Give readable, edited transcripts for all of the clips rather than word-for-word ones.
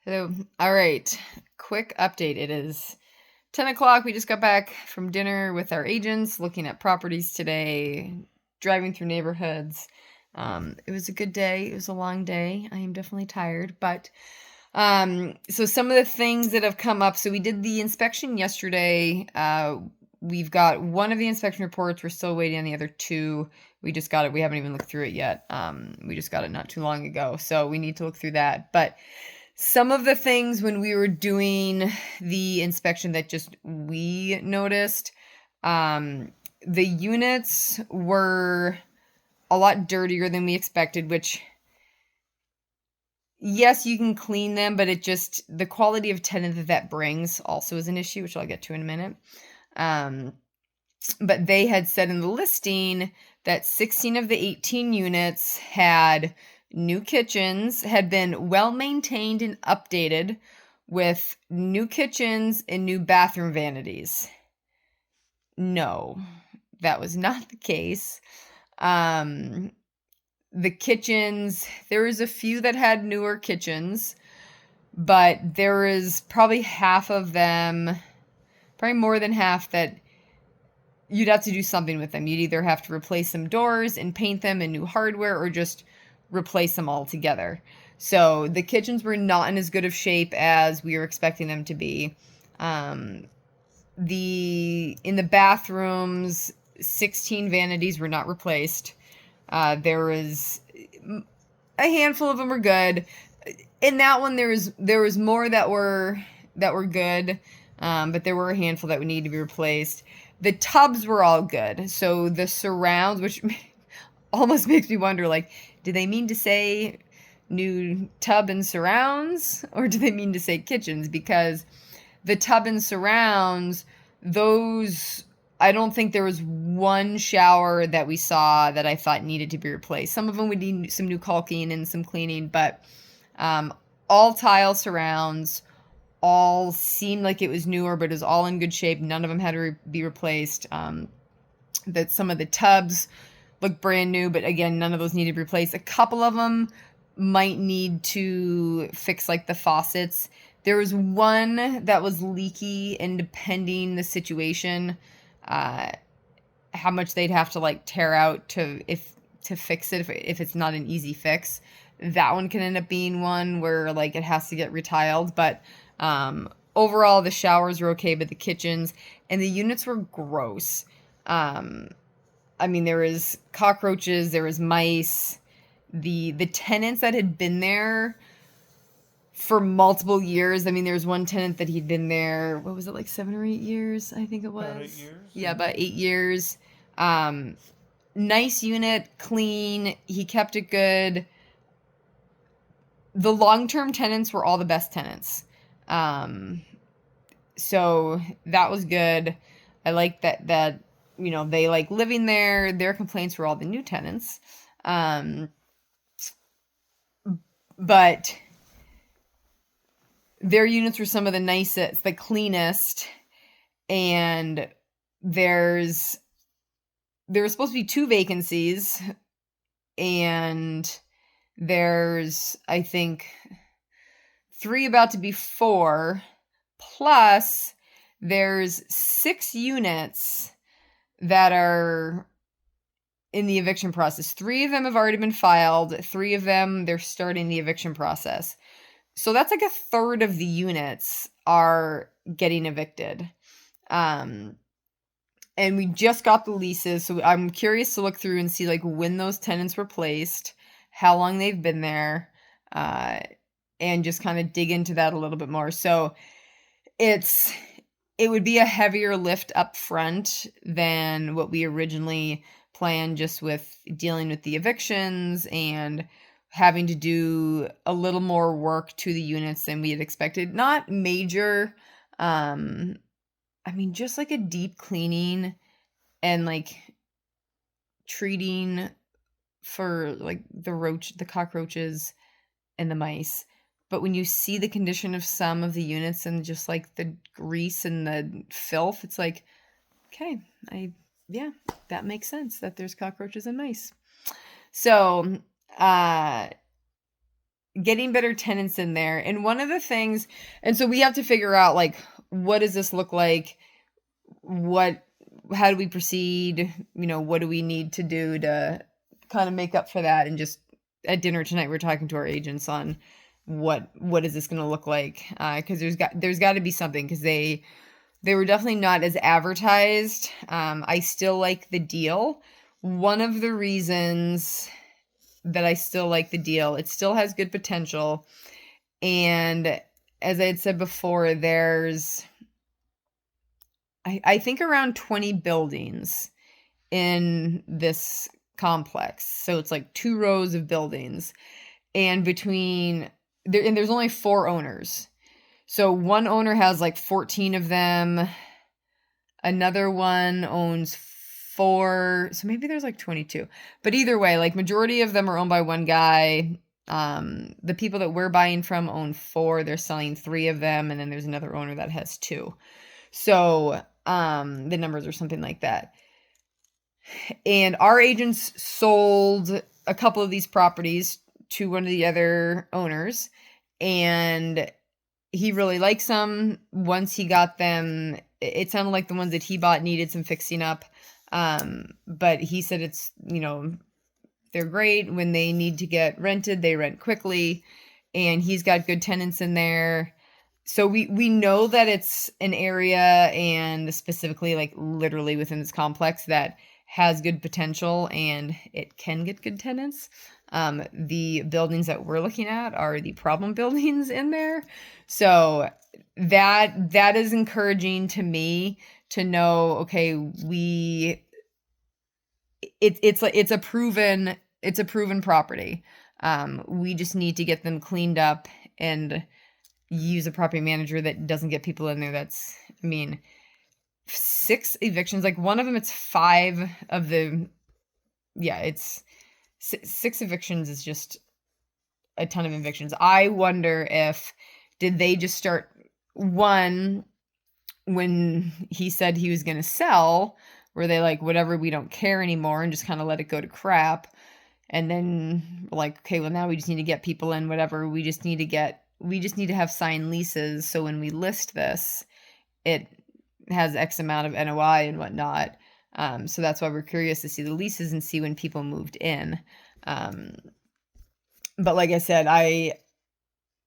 Hello. All right. Quick update. It is 10 o'clock. We just got back from dinner with our agents, looking at properties today, driving through neighborhoods. It was a good day. It was a long day. I am definitely tired, but so some of the things that have come up. So we did the inspection yesterday. We've got one of the inspection reports. We're still waiting on the other two. We just got it. We haven't even looked through it yet. We just got it not too long ago, so we need to look through that. But some of the things when we were doing the inspection that just we noticed, the units were a lot dirtier than we expected, which, yes, you can clean them, but the quality of tenant that brings also is an issue, which I'll get to in a minute. But they had said in the listing that 16 of the 18 units had new kitchens, had been well maintained and updated with new kitchens and new bathroom vanities. No, that was not the case. The kitchens, there was a few that had newer kitchens, but there is probably half of them, probably more than half, that you'd have to do something with them. You'd either have to replace some doors and paint them in new hardware or just replace them altogether. So the kitchens were not in as good of shape as we were expecting them to be. In the bathrooms, 16 vanities were not replaced. There was a handful of them were good. In that one, there was more that were good, but there were a handful that would need to be replaced. The tubs were all good. So the surrounds, which almost makes me wonder, like, do they mean to say new tub and surrounds, or do they mean to say kitchens? Because the tub and surrounds, those, I don't think there was one shower that we saw that I thought needed to be replaced. Some of them would need some new caulking and some cleaning, but all tile surrounds, all seemed like it was newer, but it was all in good shape. None of them had to be replaced. That some of the tubs look brand new, but again, none of those needed replaced. A couple of them might need to fix, like the faucets. There was one that was leaky, and depending the situation, how much they'd have to like tear out to fix it if it's not an easy fix. That one can end up being one where like it has to get retiled, but overall the showers were okay, but the kitchens and the units were gross. I mean, there was cockroaches, there was mice. The tenants that had been there for multiple years. I mean, there was one tenant that he'd been there, what was it, like 7 or 8 years, I think it was. About 8 years? Yeah, about 8 years. Nice unit, clean, he kept it good. The long-term tenants were all the best tenants. So that was good. I like that they like living there. Their complaints were all the new tenants. But their units were some of the nicest, the cleanest, and there were supposed to be 2 vacancies, and there's, I think, 3 about to be 4, plus there's 6 units that are in the eviction process. 3 of them have already been filed. 3 of them, they're starting the eviction process. So that's like a third of the units are getting evicted. And we just got the leases, so I'm curious to look through and see like when those tenants were placed, how long they've been there, and just kind of dig into that a little bit more. So it would be a heavier lift up front than what we originally planned, just with dealing with the evictions and having to do a little more work to the units than we had expected. Not major, I mean, just like a deep cleaning and like treating for like the cockroaches and the mice. But when you see the condition of some of the units and just like the grease and the filth, it's like, okay, yeah, that makes sense that there's cockroaches and mice. So, getting better tenants in there. And one of the things, and so we have to figure out, like, what does this look like? How do we proceed? What do we need to do to kind of make up for that? And just at dinner tonight, we're talking to our agents on what is this going to look like? Because there's got to be something, because they were definitely not as advertised. I still like the deal. One of the reasons that I still like the deal, it still has good potential. And as I had said before, there's, I think, around 20 buildings in this complex. So it's like 2 rows of buildings. And there's only 4 owners. So one owner has like 14 of them. Another one owns 4. So maybe there's like 22. But either way, like, majority of them are owned by one guy. The people that we're buying from own 4. They're selling 3 of them. And then there's another owner that has 2. So the numbers are something like that. And our agents sold a couple of these properties to one of the other owners. And he really likes them. Once he got them, it sounded like the ones that he bought needed some fixing up. But he said it's, they're great. When they need to get rented, they rent quickly. And he's got good tenants in there. So we know that it's an area, and specifically, like, literally within this complex, that has good potential and it can get good tenants. The buildings that we're looking at are the problem buildings in there. So that is encouraging to me to know, okay, it's a proven property. We just need to get them cleaned up and use a property manager that doesn't get people in there. 6 evictions, like, one of them, it's 5 of the, it's 6 evictions is just a ton of evictions. I wonder did they just start one when he said he was going to sell, were they like, whatever, we don't care anymore, and just kind of let it go to crap? And then, like, okay, well, now we just need to get people in, whatever. We just need to have signed leases. So when we list this, it has X amount of NOI and whatnot. So that's why we're curious to see the leases and see when people moved in. But like I said, I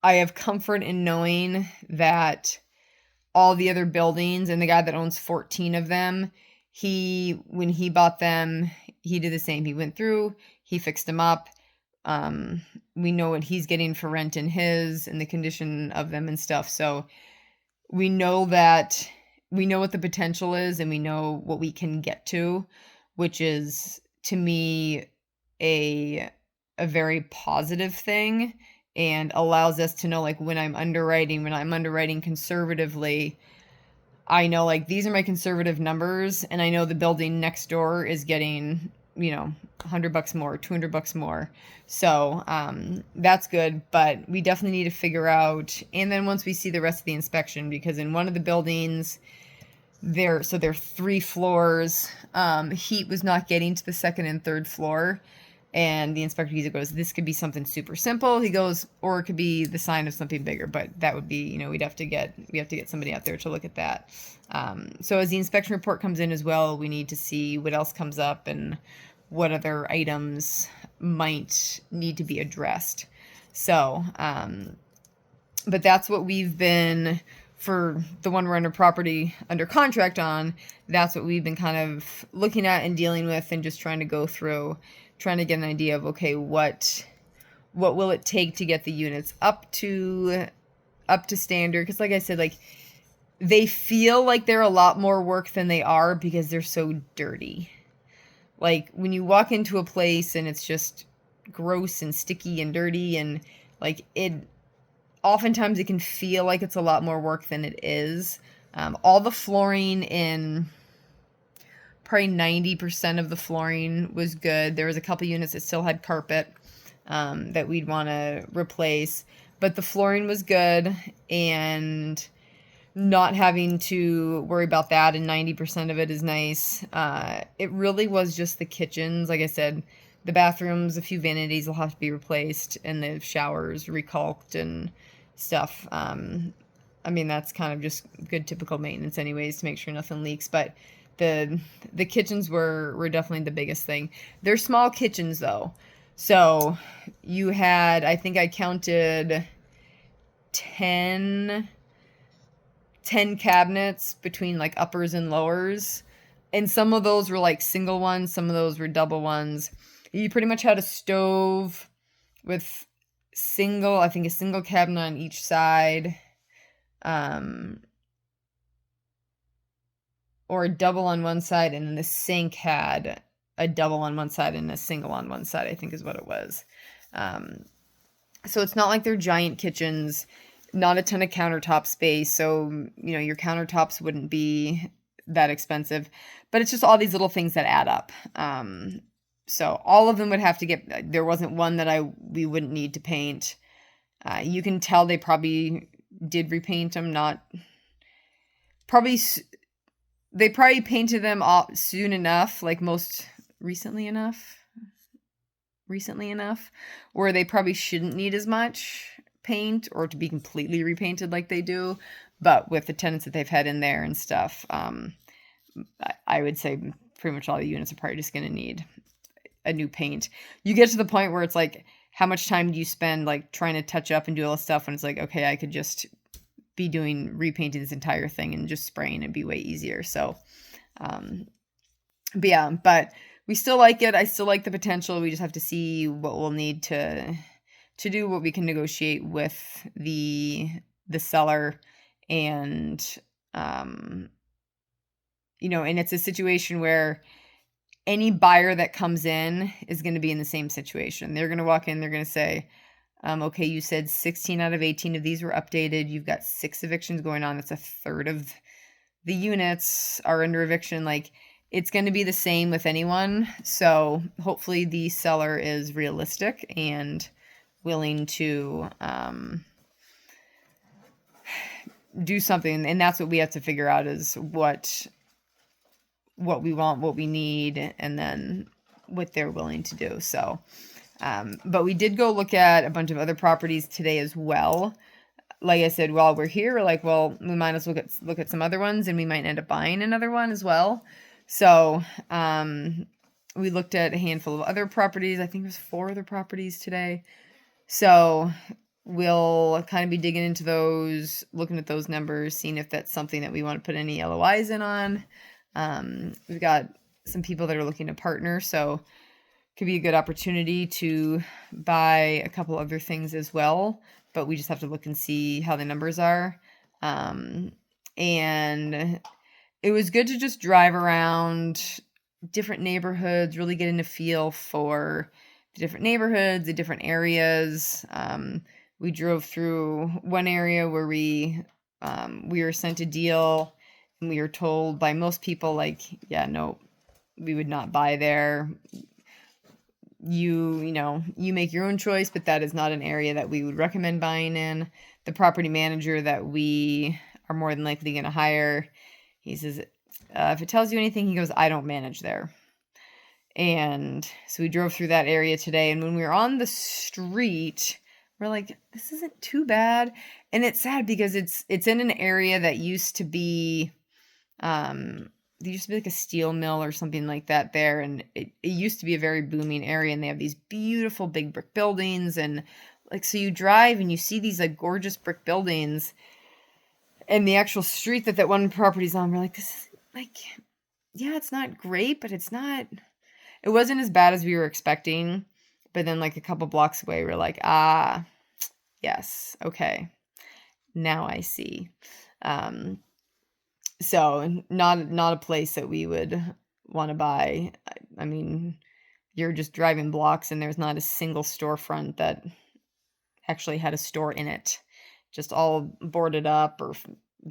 have comfort in knowing that all the other buildings, and the guy that owns 14 of them, when he bought them, he did the same. He went through, he fixed them up. We know what he's getting for rent in his, and the condition of them and stuff. So we know what the potential is, and we know what we can get to, which is, to me, a very positive thing, and allows us to know, like, when I'm underwriting conservatively, I know, like, these are my conservative numbers, and I know the building next door is getting, $100 more, $200 more. So that's good, but we definitely need to figure out, and then once we see the rest of the inspection, because in one of the buildings, there are 3 floors, heat was not getting to the 2nd and 3rd floor, and the inspector either goes, this could be something super simple, he goes, or it could be the sign of something bigger. But that would be, we have to get somebody out there to look at that. So as the inspection report comes in as well, we need to see what else comes up and what other items might need to be addressed. So but that's what we've been, for the one we're under contract on, that's what we've been kind of looking at and dealing with, and just trying to go through, trying to get an idea of, okay, what will it take to get the units up to standard? Because like I said, like, they feel like they're a lot more work than they are, because they're so dirty. Like, when you walk into a place and it's just gross and sticky and dirty, and like, oftentimes it can feel like it's a lot more work than it is. All the flooring in, probably 90% of the flooring was good. There was a couple units that still had carpet that we'd want to replace, but the flooring was good, and not having to worry about that, and 90% of it is nice. It really was just the kitchens. Like I said, the bathrooms, a few vanities will have to be replaced, and the showers recaulked and stuff. I mean, that's kind of just good typical maintenance anyways, to make sure nothing leaks. But the kitchens were definitely the biggest thing. They're small kitchens though. So you had, I think I counted 10 cabinets between like uppers and lowers. And some of those were like single ones, some of those were double ones. You pretty much had a stove with I think a single cabinet on each side. Or a double on one side, and then the sink had a double on one side and a single on one side, I think is what it was. So it's not like they're giant kitchens, not a ton of countertop space. So, you know, your countertops wouldn't be that expensive, but it's just all these little things that add up. So all of them would have to get, there wasn't one that we wouldn't need to paint. You can tell they probably did repaint them, they probably painted them all soon enough, like recently enough, where they probably shouldn't need as much paint or to be completely repainted like they do. But with the tenants that they've had in there and stuff, I would say pretty much all the units are probably just going to need a new paint. You get to the point where it's like, how much time do you spend like trying to touch up and do all this stuff when it's like, okay, I could just be repainting this entire thing and just spraying. It'd be way easier. So, but we still like it. I still like the potential. We just have to see what we'll need to do, what we can negotiate with the seller. And, you know, and it's a situation where any buyer that comes in is going to be in the same situation. They're going to walk in, they're going to say, okay, you said 16 out of 18 of these were updated. You've got 6 evictions going on. That's a third of the units are under eviction. Like, it's going to be the same with anyone. So hopefully the seller is realistic and willing to do something. And that's what we have to figure out, is what we want, what we need, and then what they're willing to do. So, but we did go look at a bunch of other properties today as well. Like I said, while we're here, we're like, well, we might as well look at some other ones, and we might end up buying another one as well. So, we looked at a handful of other properties. I think there's 4 other properties today. So we'll kind of be digging into those, looking at those numbers, seeing if that's something that we want to put any LOIs in on. We've got some people that are looking to partner, so could be a good opportunity to buy a couple other things as well, but we just have to look and see how the numbers are. And it was good to just drive around different neighborhoods, really getting a feel for the different neighborhoods, the different areas. We drove through one area where we were sent a deal, and we were told by most people, like, yeah, no, we would not buy there. You know, you make your own choice, but that is not an area that we would recommend buying in. The property manager that we are more than likely going to hire, he says, if it tells you anything, he goes, I don't manage there. And so we drove through that area today, and when we were on the street, we're like, this isn't too bad. And it's sad because it's in an area that used to be, there used to be like a steel mill or something like that there. And it used to be a very booming area, and they have these beautiful big brick buildings. And like, so you drive and you see these like gorgeous brick buildings, and the actual street that one property's on, we're like, this is like, yeah, it's not great, but it wasn't as bad as we were expecting. But then like a couple blocks away, we're like, yes, okay, now I see. So not a place that we would want to buy. I mean, you're just driving blocks and there's not a single storefront that actually had a store in it. Just all boarded up or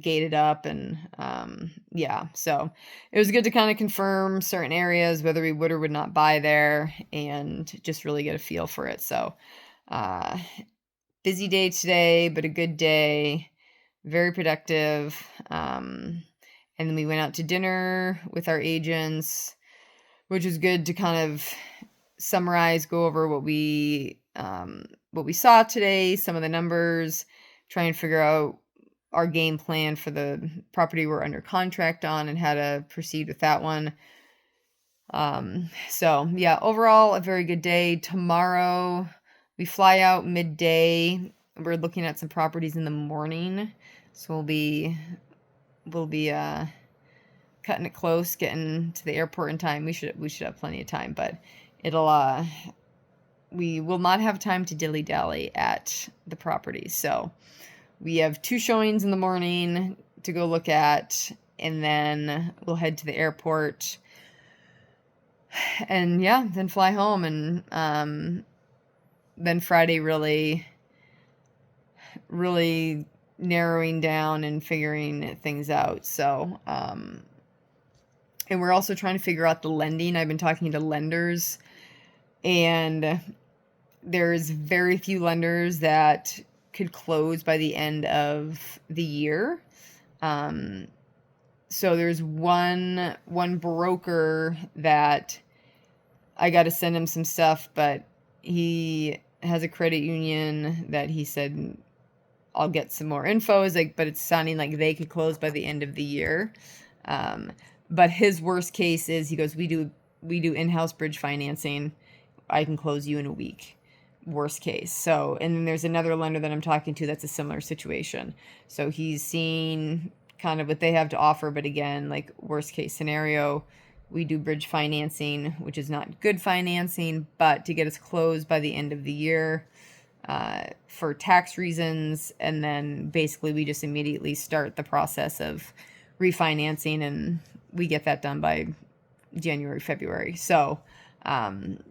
gated up. And yeah, so it was good to kind of confirm certain areas, whether we would or would not buy there, and just really get a feel for it. So busy day today, but a good day, very productive. And then we went out to dinner with our agents, which is good to kind of summarize, go over what we saw today, some of the numbers, try and figure out our game plan for the property we're under contract on and how to proceed with that one. So yeah, overall a very good day. Tomorrow we fly out midday. We're looking at some properties in the morning, so we'll be cutting it close, getting to the airport in time. We should have plenty of time, but it'll we will not have time to dilly-dally at the property. So we have 2 showings in the morning to go look at, and then we'll head to the airport and then fly home. And then Friday really narrowing down and figuring things out. So and we're also trying to figure out the lending. I've been talking to lenders, and there's very few lenders that could close by the end of the year. So there's one broker that I got to send him some stuff, but he has a credit union that he said I'll get some more info. But it's sounding like they could close by the end of the year. But his worst case is, he goes, we do in-house bridge financing. I can close you in a week. Worst case. So, and then there's another lender that I'm talking to that's a similar situation. So he's seeing kind of what they have to offer, but again, like worst case scenario, we do bridge financing, which is not good financing, but to get us closed by the end of the year for tax reasons. And then basically we just immediately start the process of refinancing, and we get that done by January, February. So I'm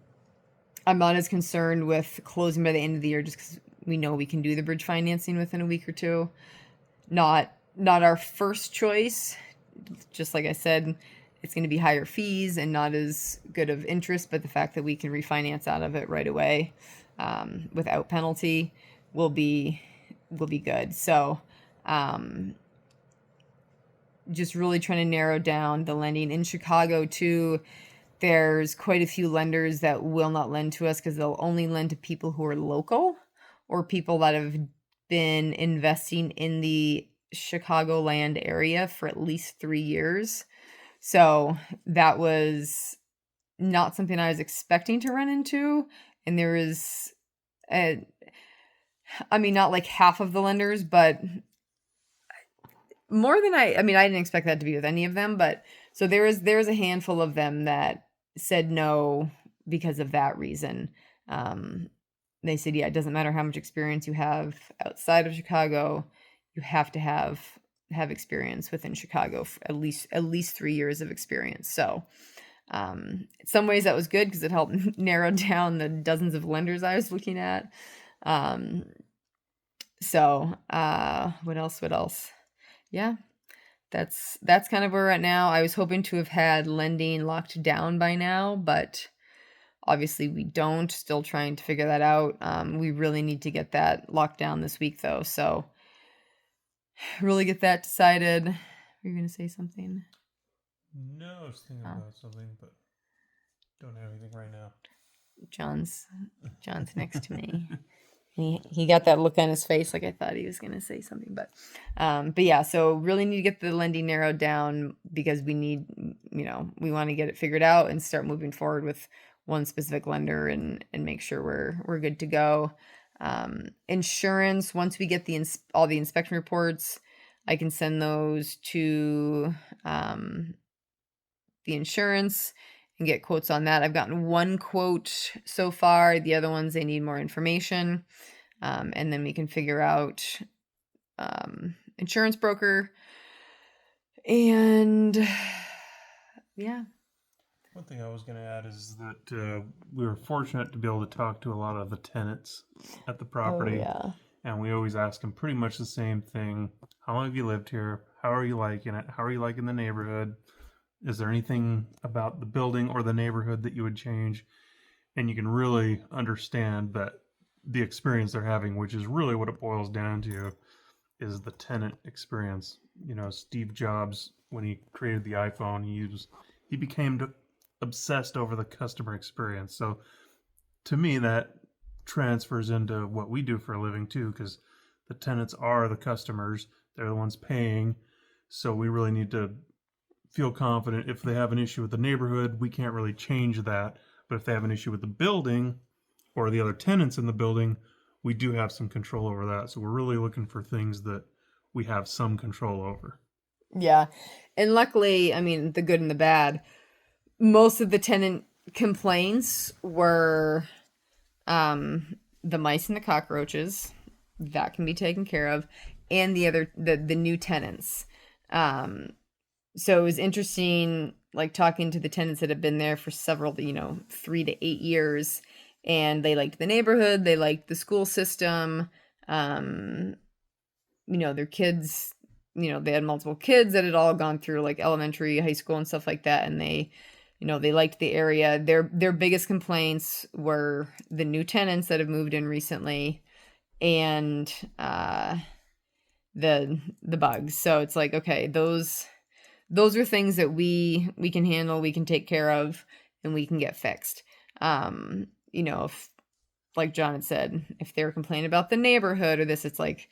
not as concerned with closing by the end of the year, just because we know we can do the bridge financing within a week or two. Not our first choice. Just like I said, it's going to be higher fees and not as good of interest, but the fact that we can refinance out of it right away without penalty will be good. So just really trying to narrow down the lending. In Chicago too, there's quite a few lenders that will not lend to us because they'll only lend to people who are local or people that have been investing in the Chicagoland area for at least 3 years. So that was not something I was expecting to run into. And there is, not like half of the lenders, but more than I didn't expect that to be with any of them, but so there's a handful of them that said no because of that reason. They said, yeah, it doesn't matter how much experience you have outside of Chicago, you have to have experience within Chicago for at least 3 years of experience. So in some ways that was good because it helped narrow down the dozens of lenders I was looking at. So what else? Yeah, that's kind of where we're at now. I was hoping to have had lending locked down by now, but obviously we don't. Still trying to figure that out. We really need to get that locked down this week though. So really get that decided. Were you going to say something? No, I was thinking about something, but don't have anything right now. John's next to me. He got that look on his face like I thought he was going to say something, but yeah, so really need to get the lending narrowed down because we need, we want to get it figured out and start moving forward with one specific lender and make sure we're good to go. Insurance, once we get all the inspection reports, I can send those to the insurance and get quotes on that. I've gotten one quote so far. The other ones, they need more information. And then we can figure out insurance broker. And yeah. One thing I was going to add is that we were fortunate to be able to talk to a lot of the tenants at the property. Oh, yeah. And we always ask them pretty much the same thing. How long have you lived here? How are you liking it? How are you liking the neighborhood? Is there anything about the building or the neighborhood that you would change? And you can really understand that the experience they're having, which is really what it boils down to, is the tenant experience. Steve Jobs, when he created the iPhone, he became obsessed over the customer experience. So to me, that transfers into what we do for a living too, because the tenants are the customers, they're the ones paying. So we really need to feel confident if they have an issue with the neighborhood, we can't really change that. But if they have an issue with the building or the other tenants in the building, we do have some control over that. So we're really looking for things that we have some control over. Yeah. And luckily, I mean, the good and the bad, most of the tenant complaints were the mice and the cockroaches. That can be taken care of. And the new tenants. Um, so it was interesting, like talking to the tenants that have been there for several, 3 to 8 years, and they liked the neighborhood, they liked the school system. Um, their kids, they had multiple kids that had all gone through like elementary, high school, and stuff like that, and they liked the area. Their biggest complaints were the new tenants that have moved in recently, and the bugs. So it's like, okay, those are things that we can handle, we can take care of, and we can get fixed. If, like John had said, if they're complaining about the neighborhood or this, it's like,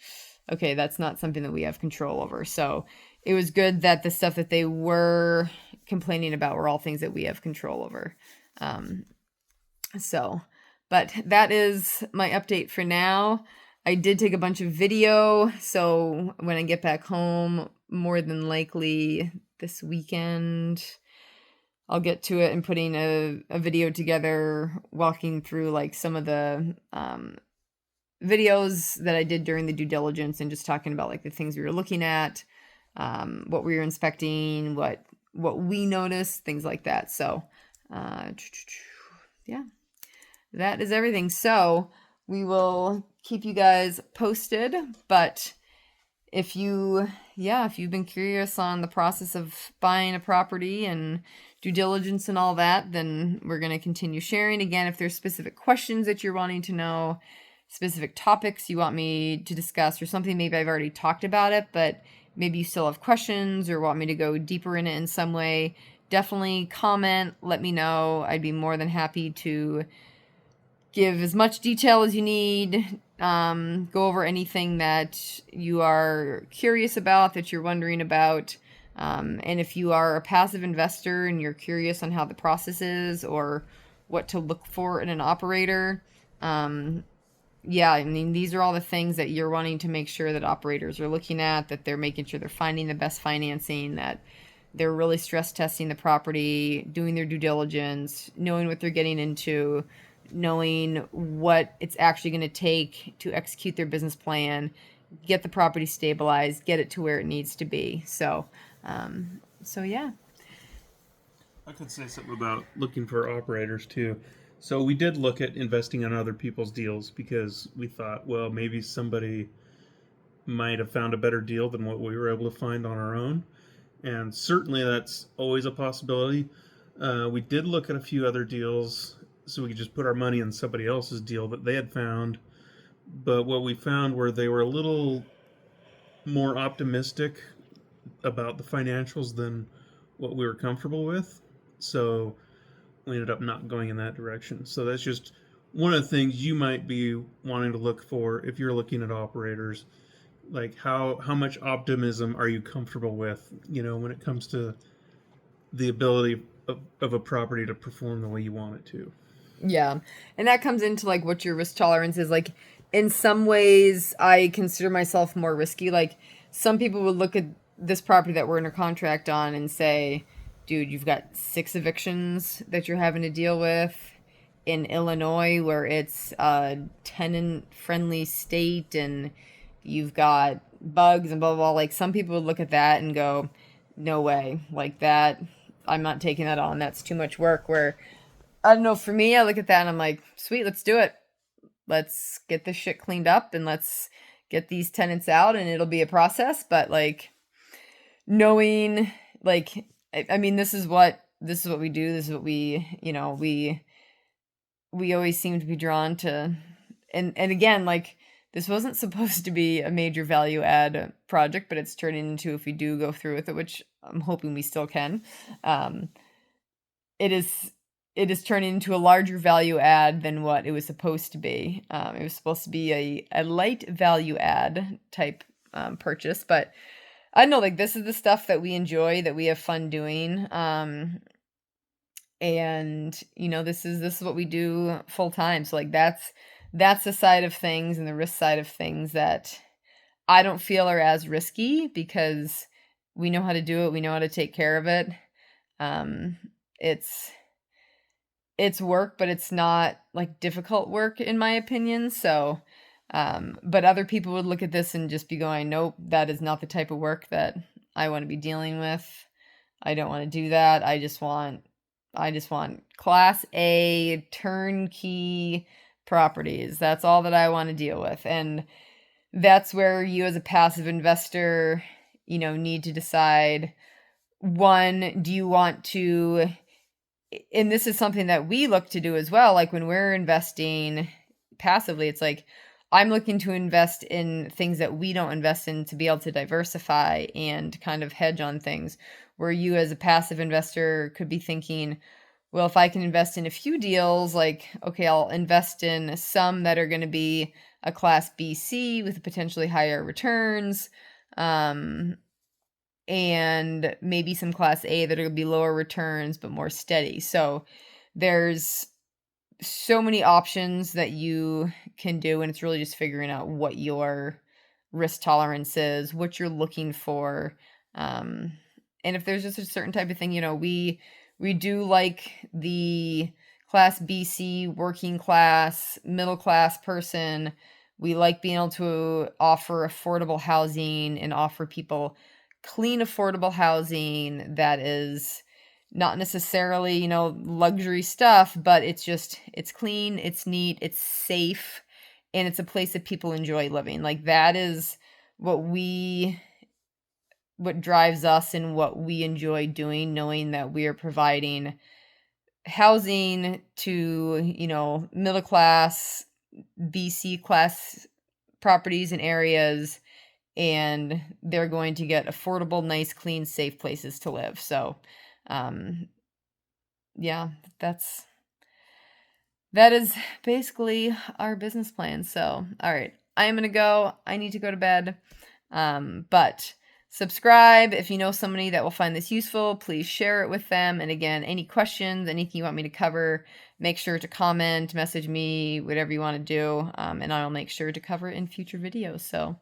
okay, that's not something that we have control over. So it was good that the stuff that they were complaining about were all things that we have control over. Um, but that is my update for now. I did take a bunch of video, so when I get back home, more than likely this weekend, I'll get to it and putting a video together, walking through like some of the videos that I did during the due diligence, and just talking about like the things we were looking at, what we were inspecting, what we noticed, things like that. So, yeah, that is everything. So we will keep you guys posted, but if you've been curious on the process of buying a property and due diligence and all that, then we're going to continue sharing. Again, if there's specific questions that you're wanting to know, specific topics you want me to discuss, or something maybe I've already talked about it, but maybe you still have questions or want me to go deeper in it in some way, definitely comment, let me know. I'd be more than happy to give as much detail as you need, go over anything that you are curious about, that you're wondering about. And if you are a passive investor and you're curious on how the process is or what to look for in an operator, these are all the things that you're wanting to make sure that operators are looking at, that they're making sure they're finding the best financing, that they're really stress testing the property, doing their due diligence, knowing what they're getting into, knowing what it's actually going to take to execute their business plan, get the property stabilized, get it to where it needs to be. So yeah. I could say something about looking for operators too. So we did look at investing in other people's deals because we thought, well, maybe somebody might have found a better deal than what we were able to find on our own. And certainly that's always a possibility. We did look at a few other deals so we could just put our money in somebody else's deal that they had found. But what we found were they were a little more optimistic about the financials than what we were comfortable with. So we ended up not going in that direction. So that's just one of the things you might be wanting to look for if you're looking at operators. Like how much optimism are you comfortable with, when it comes to the ability of a property to perform the way you want it to. Yeah. And that comes into like what your risk tolerance is. Like in some ways I consider myself more risky. Like some people would look at this property that we're under contract on and say, dude, you've got 6 evictions that you're having to deal with in Illinois, where it's a tenant friendly state, and you've got bugs and blah, blah, blah. Like some people would look at that and go, no way, like that. I'm not taking that on. That's too much work. Where I don't know, for me, I look at that and I'm like, sweet, let's do it. Let's get this shit cleaned up and let's get these tenants out, and it'll be a process. But like knowing, like, I mean, this is what we do. This is what we always seem to be drawn to. And again, like this wasn't supposed to be a major value add project, but it's turning into, if we do go through with it, which I'm hoping we still can, it is it is turning into a larger value add than what it was supposed to be. It was supposed to be a light value add type purchase, but I don't know, like this is the stuff that we enjoy, that we have fun doing. And this is what we do full time. So like that's the side of things and the risk side of things that I don't feel are as risky because we know how to do it. We know how to take care of it. Um, it's it's work, but it's not like difficult work in my opinion. So, but other people would look at this and just be going, nope, that is not the type of work that I want to be dealing with. I don't want to do that. I just want class A turnkey properties. That's all that I want to deal with. And that's where you as a passive investor, need to decide, one, do you want to, and this is something that we look to do as well, like when we're investing passively, it's like I'm looking to invest in things that we don't invest in to be able to diversify and kind of hedge on things, where you as a passive investor could be thinking, well, if I can invest in a few deals, like, okay, I'll invest in some that are going to be a class BC with potentially higher returns, and maybe some class A that are going to be lower returns but more steady. So there's so many options that you can do, and it's really just figuring out what your risk tolerance is, what you're looking for. Um, and if there's just a certain type of thing, we do like the class BC working class, middle class person. We like being able to offer affordable housing and offer people clean, affordable housing that is not necessarily, luxury stuff, but it's clean, it's neat, it's safe, and it's a place that people enjoy living. Like that is what drives us and what we enjoy doing, knowing that we are providing housing to, middle class, BC class properties and areas, and they're going to get affordable, nice, clean, safe places to live. So, um, yeah, that is basically our business plan. So, all right, I am gonna go. I need to go to bed. But subscribe if you know somebody that will find this useful. Please share it with them. And again, any questions, anything you want me to cover, make sure to comment, message me, whatever you want to do, and I'll make sure to cover it in future videos. So,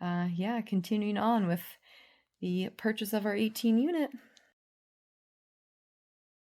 yeah, continuing on with the purchase of our 18 unit.